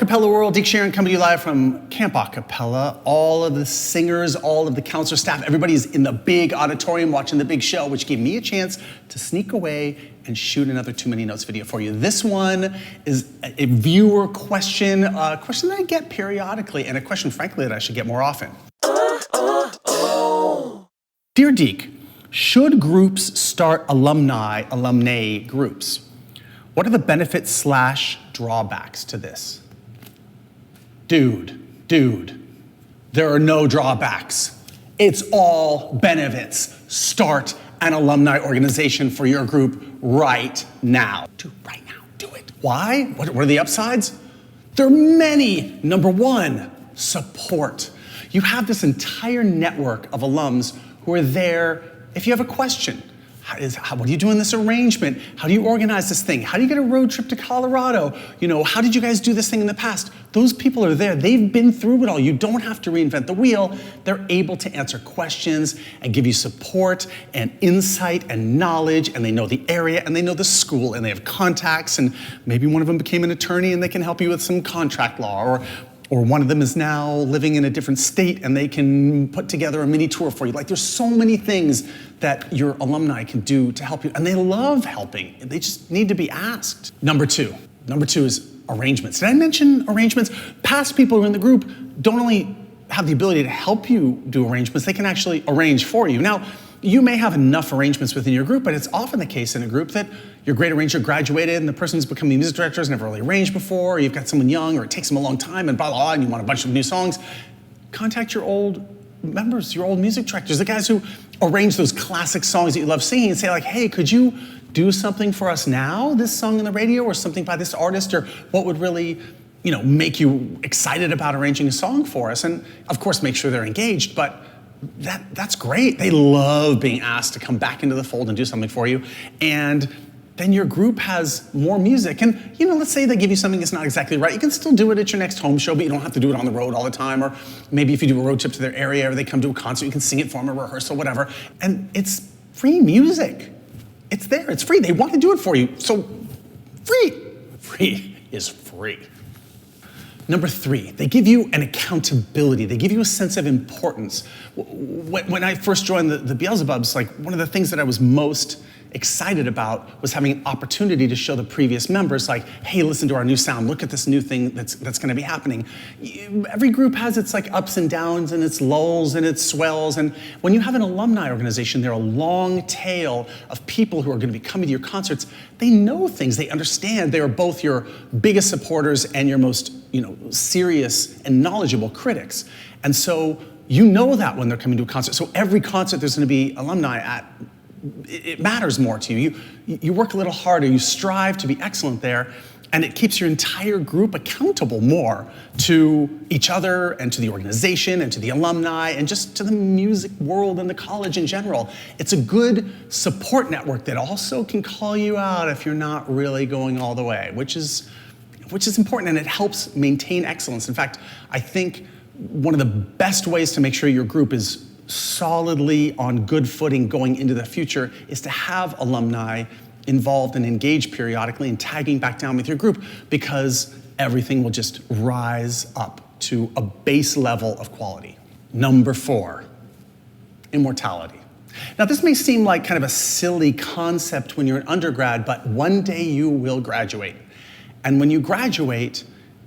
Cappella world, Deke Sharon coming to you live from Camp Cappella. All of the singers, all of the counselor staff, everybody's in the big auditorium watching the big show, which gave me a chance to sneak away and shoot another Too Many Notes video for you. This one is a viewer question, a question that I get periodically, and a question, frankly, that I should get more often. Dear Deke, should groups start alumni groups? What are the benefits / drawbacks to this? Dude, there are no drawbacks. It's all benefits. Start an alumni organization for your group right now. Right now, do it. Why? What are the upsides? There are many. Number one, support. You have this entire network of alums who are there if you have a question. What do you do in this arrangement? How do you organize this thing? How do you get a road trip to Colorado? How did you guys do this thing in the past? Those people are there. They've been through it all. You don't have to reinvent the wheel. They're able to answer questions and give you support and insight and knowledge, and they know the area and they know the school and they have contacts, and maybe one of them became an attorney and they can help you with some contract law, or one of them is now living in a different state and they can put together a mini tour for you. Like, there's so many things that your alumni can do to help you, and they love helping. They just need to be asked. Number two is arrangements. Did I mention arrangements? Past people who are in the group don't only have the ability to help you do arrangements, they can actually arrange for you. Now, you may have enough arrangements within your group, but it's often the case in a group that your great arranger graduated and the person who's becoming a music director has never really arranged before, or you've got someone young, or it takes them a long time and blah, blah, blah, and you want a bunch of new songs. Contact your old members, your old music directors, the guys who arrange those classic songs that you love singing, and say like, hey, could you do something for us now, this song on the radio, or something by this artist, or what would really make you excited about arranging a song for us? And of course, make sure they're engaged, but that's great. They love being asked to come back into the fold and do something for you. And then your group has more music. And let's say they give you something that's not exactly right. You can still do it at your next home show, but you don't have to do it on the road all the time. Or maybe if you do a road trip to their area or they come to a concert, you can sing it for them, a rehearsal, whatever. And it's free music. It's there, it's free. They want to do it for you. So free is free. Number three, they give you an accountability. They give you a sense of importance. When I first joined the Beelzebubs, one of the things that I was most excited about was having an opportunity to show the previous members, hey, listen to our new sound. Look at this new thing that's going to be happening. Every group has its ups and downs and its lulls and its swells. And when you have an alumni organization, they're a long tail of people who are going to be coming to your concerts. They know things. They understand. They are both your biggest supporters and your most serious and knowledgeable critics. And so you know that when they're coming to a concert. So every concert there's going to be alumni at, it matters more to you. You work a little harder, you strive to be excellent there, and it keeps your entire group accountable more to each other and to the organization and to the alumni and just to the music world and the college in general. It's a good support network that also can call you out if you're not really going all the way, which is important, and it helps maintain excellence. In fact, I think one of the best ways to make sure your group is solidly on good footing going into the future is to have alumni involved and engaged periodically and tagging back down with your group, because everything will just rise up to a base level of quality. Number four, immortality. Now, this may seem like kind of a silly concept when you're an undergrad, but one day you will graduate. And when you graduate,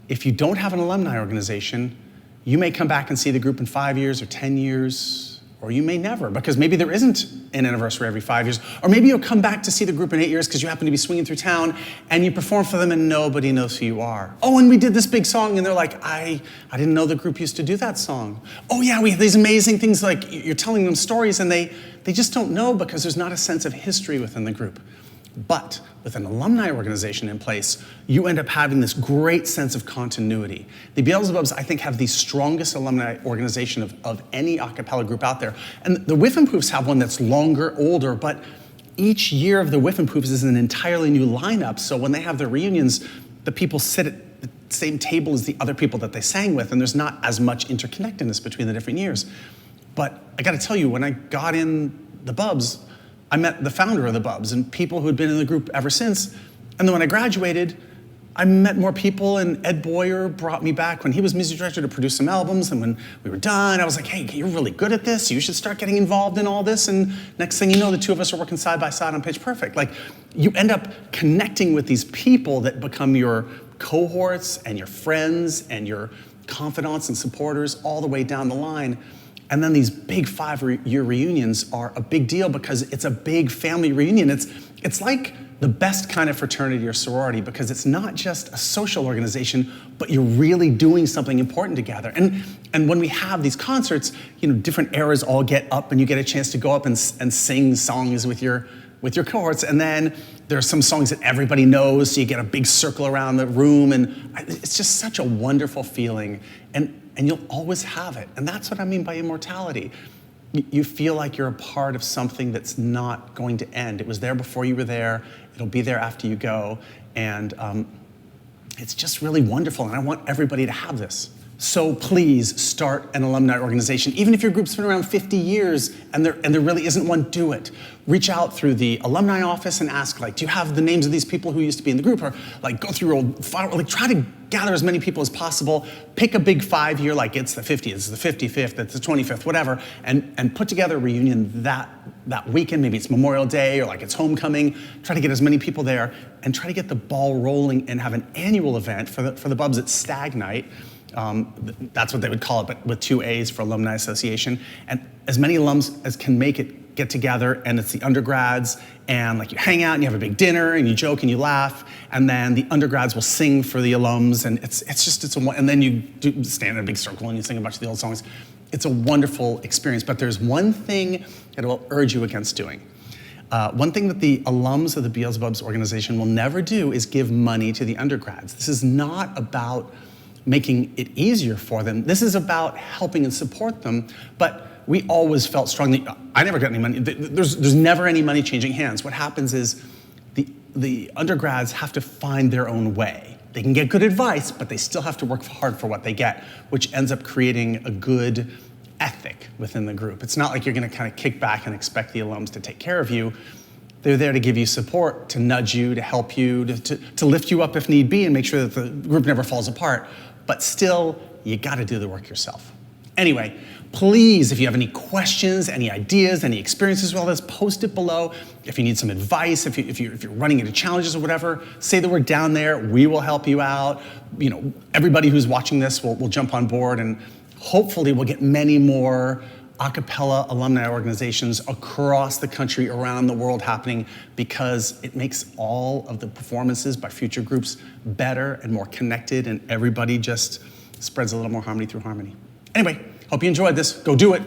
if you don't have an alumni organization, you may come back and see the group in 5 years or 10 years, or you may never, because maybe there isn't an anniversary every 5 years. Or maybe you'll come back to see the group in 8 years because you happen to be swinging through town and you perform for them and nobody knows who you are. Oh, and we did this big song, and they're like, I didn't know the group used to do that song. Oh yeah, we have these amazing things, like you're telling them stories and they just don't know because there's not a sense of history within the group. But with an alumni organization in place, you end up having this great sense of continuity. The Beelzebubs, I think, have the strongest alumni organization of any a cappella group out there. And the Whiffenpoofs have one that's longer, older, but each year of the Whiffenpoofs is an entirely new lineup. So when they have their reunions, the people sit at the same table as the other people that they sang with, and there's not as much interconnectedness between the different years. But I gotta tell you, when I got in the Bubs, I met the founder of the Bubs and people who had been in the group ever since. And then when I graduated, I met more people, and Ed Boyer brought me back when he was music director to produce some albums, and when we were done, I was like, hey, you're really good at this, you should start getting involved in all this, and next thing you know, the two of us are working side by side on Pitch Perfect. Like, you end up connecting with these people that become your cohorts and your friends and your confidants and supporters all the way down the line. And then these big 5-year reunions are a big deal because it's a big family reunion. It's like the best kind of fraternity or sorority because it's not just a social organization, but you're really doing something important together. And when we have these concerts, different eras all get up and you get a chance to go up and sing songs with your cohorts. And then there are some songs that everybody knows, so you get a big circle around the room, and it's just such a wonderful feeling. And you'll always have it. And that's what I mean by immortality. You feel like you're a part of something that's not going to end. It was there before you were there. It'll be there after you go. And it's just really wonderful. And I want everybody to have this. So please start an alumni organization. Even if your group's been around 50 years and there really isn't one, do it. Reach out through the alumni office and ask, do you have the names of these people who used to be in the group? Or go through your old file, try to gather as many people as possible. Pick a big 5-year, it's the 50th, it's the 55th, it's the 25th, whatever, and put together a reunion that weekend. Maybe it's Memorial Day or it's homecoming. Try to get as many people there and try to get the ball rolling and have an annual event for the Bubs at Stag Night. That's what they would call it, but with 2 A's for Alumni Association. And as many alums as can make it get together, and it's the undergrads, and you hang out and you have a big dinner and you joke and you laugh, and then the undergrads will sing for the alums, and and then you stand in a big circle and you sing a bunch of the old songs. It's a wonderful experience, but there's one thing that I will urge you against doing. One thing that the alums of the Beelzebubs organization will never do is give money to the undergrads. This is not about making it easier for them. This is about helping and support them, but we always felt strongly, I never got any money. There's never any money changing hands. What happens is the undergrads have to find their own way. They can get good advice, but they still have to work hard for what they get, which ends up creating a good ethic within the group. It's not like you're gonna kind of kick back and expect the alums to take care of you. They're there to give you support, to nudge you, to help you, to lift you up if need be and make sure that the group never falls apart. But still, you gotta do the work yourself. Anyway, please, if you have any questions, any ideas, any experiences with all this, post it below. If you need some advice, if you're running into challenges or whatever, say the word down there. We will help you out. Everybody who's watching this will jump on board, and hopefully we'll get many more a cappella alumni organizations across the country, around the world happening, because it makes all of the performances by future groups better and more connected, and everybody just spreads a little more harmony through harmony. Anyway, hope you enjoyed this. Go do it.